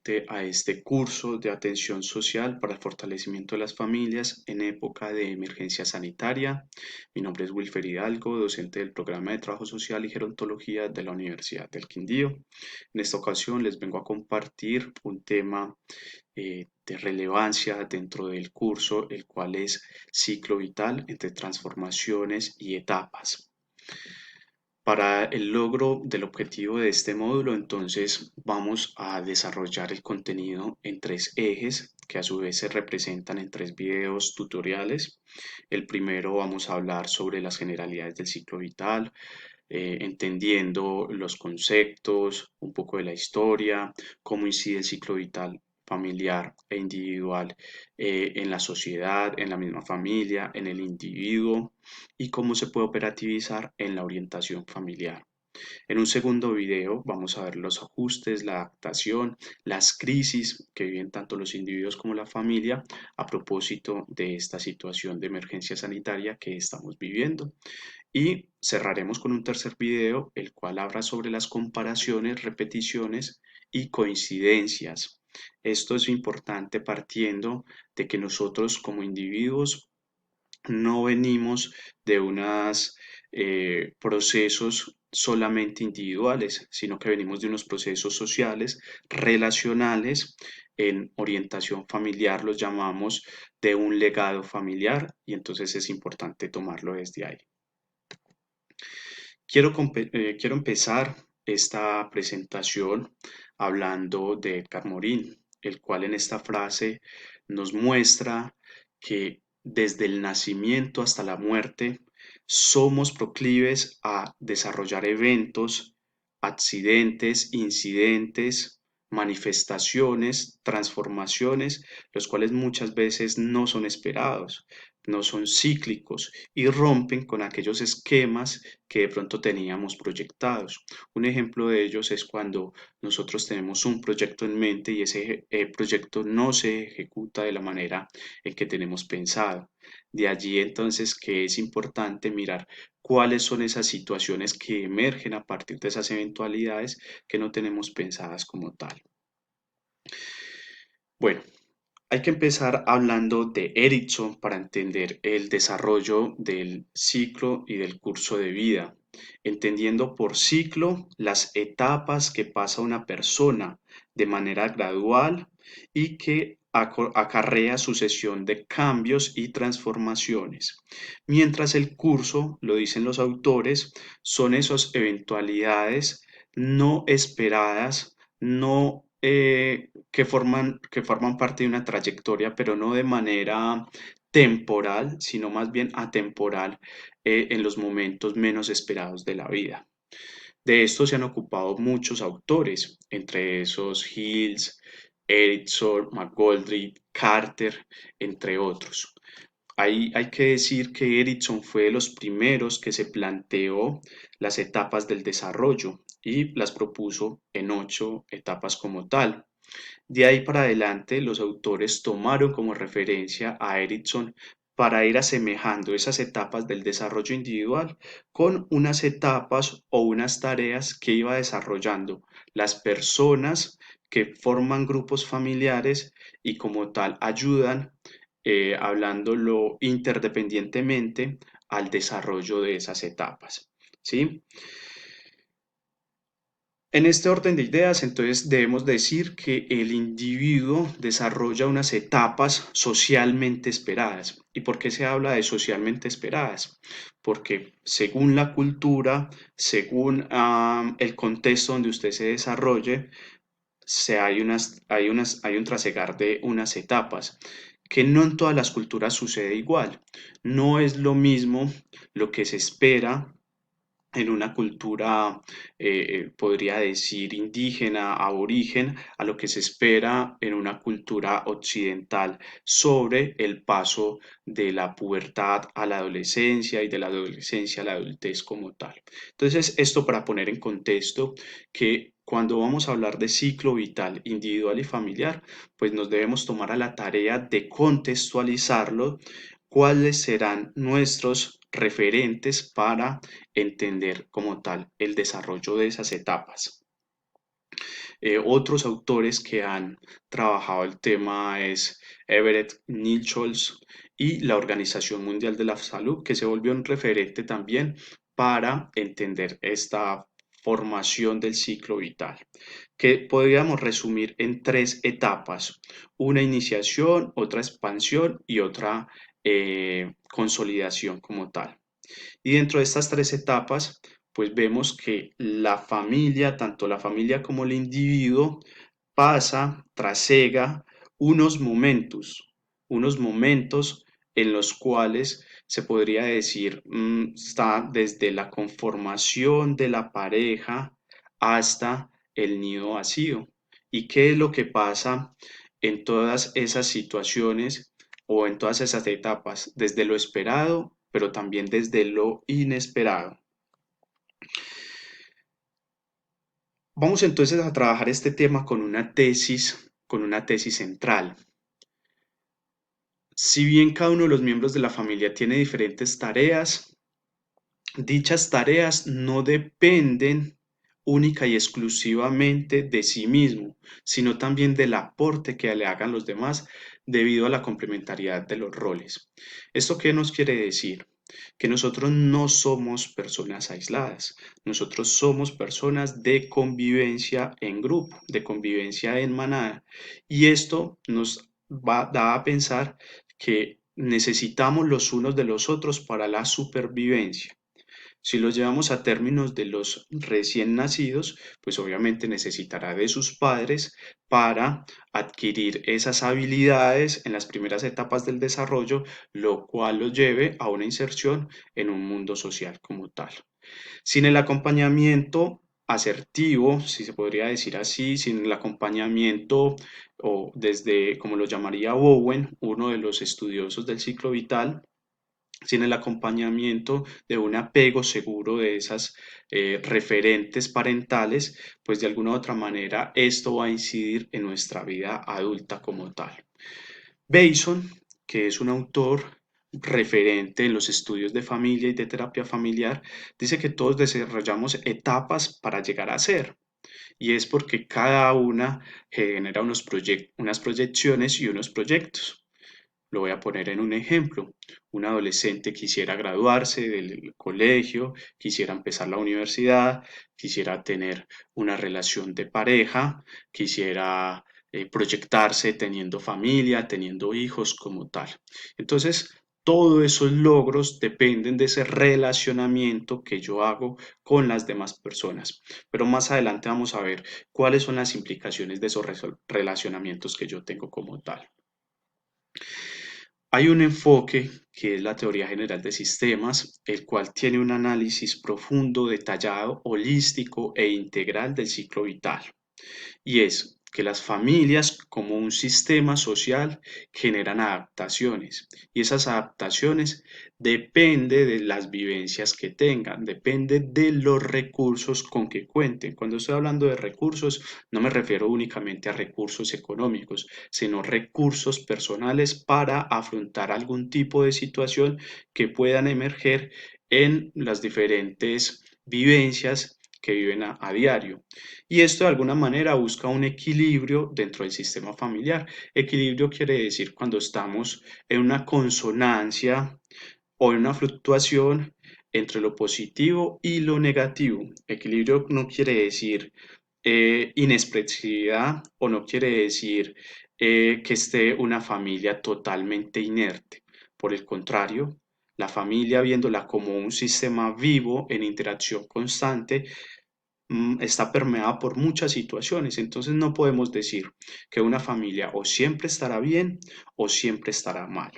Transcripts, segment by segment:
invitarte a este curso de atención social para el fortalecimiento de las familias en época de emergencia sanitaria. Mi nombre es Wilfer Hidalgo, docente del programa de Trabajo Social y Gerontología de la Universidad del Quindío. En esta ocasión les vengo a compartir un tema de relevancia dentro del curso, el cual es ciclo vital entre transformaciones y etapas. Para el logro del objetivo de este módulo, entonces vamos a desarrollar el contenido en tres ejes que a su vez se representan en tres videos tutoriales. El primero vamos a hablar sobre las generalidades del ciclo vital, entendiendo los conceptos, un poco de la historia, cómo incide el ciclo vital familiar e individual en la sociedad, en la misma familia, en el individuo y cómo se puede operativizar en la orientación familiar. En un segundo video vamos a ver los ajustes, la adaptación, las crisis que viven tanto los individuos como la familia a propósito de esta situación de emergencia sanitaria que estamos viviendo. Y cerraremos con un tercer video, el cual habla sobre las comparaciones, repeticiones y coincidencias. Esto es importante partiendo de que nosotros como individuos no venimos de unos procesos solamente individuales, sino que venimos de unos procesos sociales, relacionales, en orientación familiar los llamamos de un legado familiar y entonces es importante tomarlo desde ahí. Quiero empezar esta presentación hablando de Edgar Morin, el cual en esta frase nos muestra que desde el nacimiento hasta la muerte somos proclives a desarrollar eventos, accidentes, incidentes, manifestaciones, transformaciones, los cuales muchas veces no son esperados, no son cíclicos y rompen con aquellos esquemas que de pronto teníamos proyectados. Un ejemplo de ellos es cuando nosotros tenemos un proyecto en mente y ese proyecto no se ejecuta de la manera en que tenemos pensado. De allí entonces que es importante mirar cuáles son esas situaciones que emergen a partir de esas eventualidades que no tenemos pensadas como tal. Bueno, hay que empezar hablando de Erickson para entender el desarrollo del ciclo y del curso de vida, entendiendo por ciclo las etapas que pasa una persona de manera gradual y que acarrea sucesión de cambios y transformaciones. Mientras el curso, lo dicen los autores, son esas eventualidades no esperadas, no que forman parte de una trayectoria, pero no de manera temporal, sino más bien atemporal en los momentos menos esperados de la vida. De esto se han ocupado muchos autores, entre esos Hills, Erickson, McGoldrick, Carter, entre otros. Hay que decir que Erickson fue de los primeros que se planteó las etapas del desarrollo y las propuso en 8 etapas como tal. De ahí para adelante, los autores tomaron como referencia a Erickson para ir asemejando esas etapas del desarrollo individual con unas etapas o unas tareas que iba desarrollando las personas que forman grupos familiares y como tal ayudan, hablándolo interdependientemente, al desarrollo de esas etapas. ¿Sí? En este orden de ideas, entonces debemos decir que el individuo desarrolla unas etapas socialmente esperadas. ¿Y por qué se habla de socialmente esperadas? Porque según la cultura, según el contexto donde usted se desarrolle, hay un trasegar de unas etapas que no en todas las culturas sucede igual. No es lo mismo lo que se espera en una cultura, podría decir, indígena, aborigen, a lo que se espera en una cultura occidental sobre el paso de la pubertad a la adolescencia y de la adolescencia a la adultez como tal. Entonces, esto para poner en contexto que cuando vamos a hablar de ciclo vital individual y familiar, pues nos debemos tomar a la tarea de contextualizarlo, cuáles serán nuestros referentes para entender como tal el desarrollo de esas etapas. Otros autores que han trabajado el tema es Everett Nichols y la Organización Mundial de la Salud, que se volvió un referente también para entender esta formación del ciclo vital, que podríamos resumir en tres etapas: una iniciación, otra expansión y otra consolidación como tal. Y dentro de estas tres etapas, pues vemos que la familia, tanto la familia como el individuo, trasega unos momentos en los cuales se podría decir, está desde la conformación de la pareja hasta el nido vacío. ¿Y qué es lo que pasa en todas esas situaciones o en todas esas etapas? Desde lo esperado, pero también desde lo inesperado. Vamos entonces a trabajar este tema con una tesis central. Si bien cada uno de los miembros de la familia tiene diferentes tareas, dichas tareas no dependen única y exclusivamente de sí mismo, sino también del aporte que le hagan los demás debido a la complementariedad de los roles. ¿Esto qué nos quiere decir? Que nosotros no somos personas aisladas, nosotros somos personas de convivencia en grupo, de convivencia en manada, y esto nos da a pensar que necesitamos los unos de los otros para la supervivencia. Si lo llevamos a términos de los recién nacidos, pues obviamente necesitará de sus padres para adquirir esas habilidades en las primeras etapas del desarrollo, lo cual lo lleve a una inserción en un mundo social como tal. Sin el acompañamiento asertivo, si se podría decir así, sin el acompañamiento o desde, como lo llamaría Bowen, uno de los estudiosos del ciclo vital, sin el acompañamiento de un apego seguro de esas referentes parentales, pues de alguna u otra manera esto va a incidir en nuestra vida adulta como tal. Bason, que es un autor referente en los estudios de familia y de terapia familiar, dice que todos desarrollamos etapas para llegar a ser. Y es porque cada una genera unas proyecciones y unos proyectos. Lo voy a poner en un ejemplo. Un adolescente quisiera graduarse del colegio, quisiera empezar la universidad, quisiera tener una relación de pareja, quisiera proyectarse teniendo familia, teniendo hijos como tal. Entonces, todos esos logros dependen de ese relacionamiento que yo hago con las demás personas. Pero más adelante vamos a ver cuáles son las implicaciones de esos relacionamientos que yo tengo como tal. Hay un enfoque que es la teoría general de sistemas, el cual tiene un análisis profundo, detallado, holístico e integral del ciclo vital. Y es que las familias como un sistema social generan adaptaciones y esas adaptaciones depende de las vivencias que tengan, depende de los recursos con que cuenten. Cuando estoy hablando de recursos, no me refiero únicamente a recursos económicos, sino recursos personales para afrontar algún tipo de situación que puedan emerger en las diferentes vivencias que viven a diario. Y esto de alguna manera busca un equilibrio dentro del sistema familiar. Equilibrio quiere decir cuando estamos en una consonancia o en una fluctuación entre lo positivo y lo negativo. Equilibrio no quiere decir inexpresividad o no quiere decir que esté una familia totalmente inerte. Por el contrario, la familia, viéndola como un sistema vivo en interacción constante, está permeada por muchas situaciones. Entonces no podemos decir que una familia o siempre estará bien o siempre estará mal.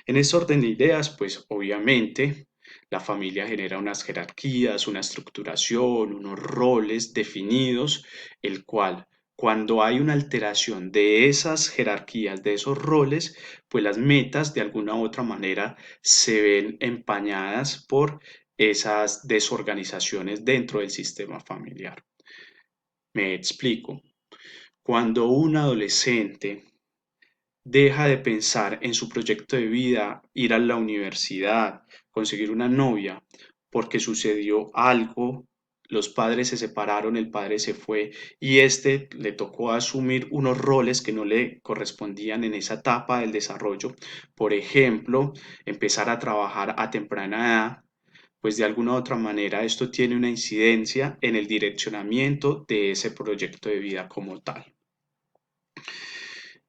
En este orden de ideas, pues obviamente la familia genera unas jerarquías, una estructuración, unos roles definidos, el cual cuando hay una alteración de esas jerarquías, de esos roles, pues las metas de alguna u otra manera se ven empañadas por esas desorganizaciones dentro del sistema familiar. Me explico. Cuando un adolescente deja de pensar en su proyecto de vida, ir a la universidad, conseguir una novia, porque sucedió algo los padres se separaron, el padre se fue y este le tocó asumir unos roles que no le correspondían en esa etapa del desarrollo. Por ejemplo, empezar a trabajar a temprana edad, pues de alguna u otra manera esto tiene una incidencia en el direccionamiento de ese proyecto de vida como tal.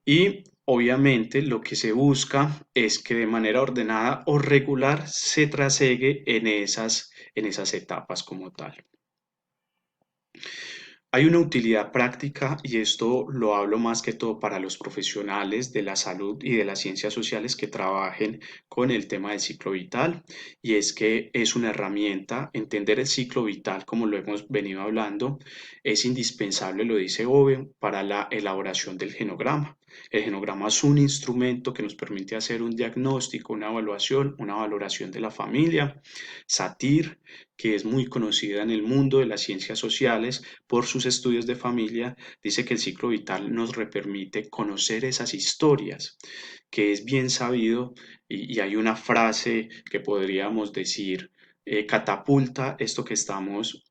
Y obviamente lo que se busca es que de manera ordenada o regular se trasegue en esas etapas como tal. Hay una utilidad práctica y esto lo hablo más que todo para los profesionales de la salud y de las ciencias sociales que trabajen con el tema del ciclo vital, y es que es una herramienta. Entender el ciclo vital, como lo hemos venido hablando, es indispensable, lo dice Owen, para la elaboración del genograma. El genograma es un instrumento que nos permite hacer un diagnóstico, una evaluación, una valoración de la familia. Satir, que es muy conocida en el mundo de las ciencias sociales por sus estudios de familia, dice que el ciclo vital nos permite conocer esas historias, que es bien sabido, y hay una frase que podríamos decir catapulta esto que estamos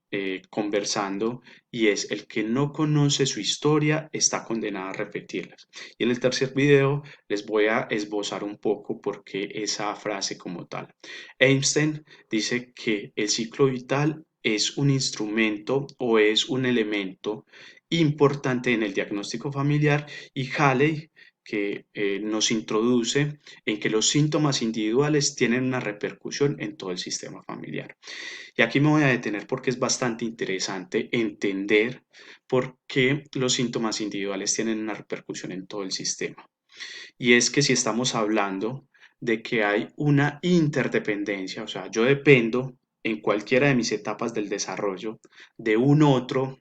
conversando, y es: el que no conoce su historia está condenado a repetirlas. Y en el tercer video les voy a esbozar un poco por qué esa frase como tal. Einstein dice que el ciclo vital es un instrumento o es un elemento importante en el diagnóstico familiar, y Halley, que nos introduce en que los síntomas individuales tienen una repercusión en todo el sistema familiar. Y aquí me voy a detener porque es bastante interesante entender por qué los síntomas individuales tienen una repercusión en todo el sistema. Y es que si estamos hablando de que hay una interdependencia, o sea, yo dependo en cualquiera de mis etapas del desarrollo de un otro,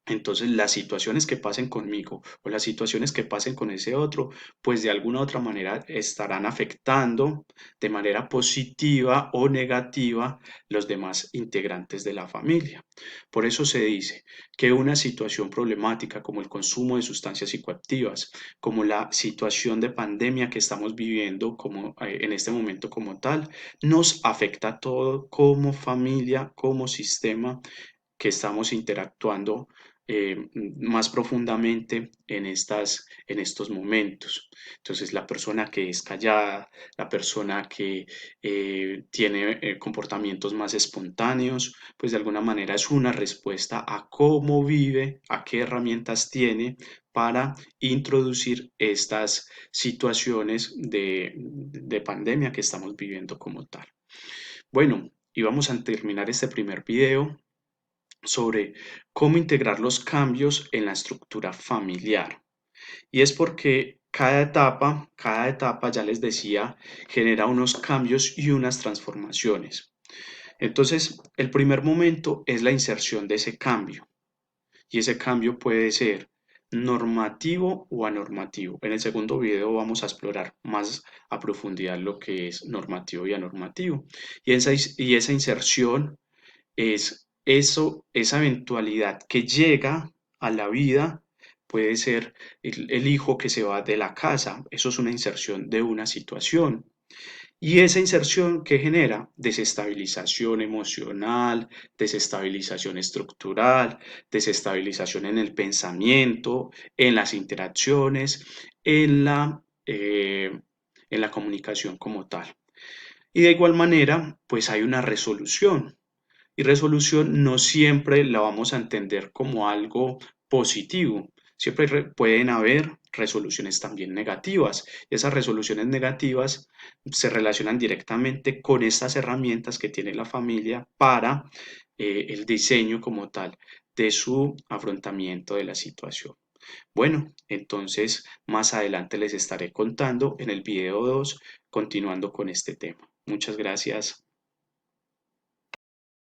entonces las situaciones que pasen conmigo o las situaciones que pasen con ese otro, pues de alguna u otra manera estarán afectando de manera positiva o negativa los demás integrantes de la familia. Por eso se dice que una situación problemática como el consumo de sustancias psicoactivas, como la situación de pandemia que estamos viviendo como, en este momento como tal, nos afecta a todo como familia, como sistema, que estamos interactuando más profundamente en estos momentos. Entonces, la persona que es callada, la persona que tiene comportamientos más espontáneos, pues de alguna manera es una respuesta a cómo vive, a qué herramientas tiene para introducir estas situaciones de pandemia que estamos viviendo como tal. Bueno, y vamos a terminar este primer video sobre cómo integrar los cambios en la estructura familiar. Y es porque cada etapa, ya les decía, genera unos cambios y unas transformaciones. Entonces, el primer momento es la inserción de ese cambio. Y ese cambio puede ser normativo o anormativo. En el segundo video vamos a explorar más a profundidad lo que es normativo y anormativo. Y esa inserción es eso, esa eventualidad que llega a la vida. Puede ser el hijo que se va de la casa, eso es una inserción de una situación. Y esa inserción que genera desestabilización emocional, desestabilización estructural, desestabilización en el pensamiento, en las interacciones, en la comunicación como tal. Y de igual manera, pues hay una resolución, y resolución no siempre la vamos a entender como algo positivo. Siempre pueden haber resoluciones también negativas. Esas resoluciones negativas se relacionan directamente con estas herramientas que tiene la familia para el diseño como tal de su afrontamiento de la situación. Bueno, entonces más adelante les estaré contando en el video 2, continuando con este tema. Muchas gracias.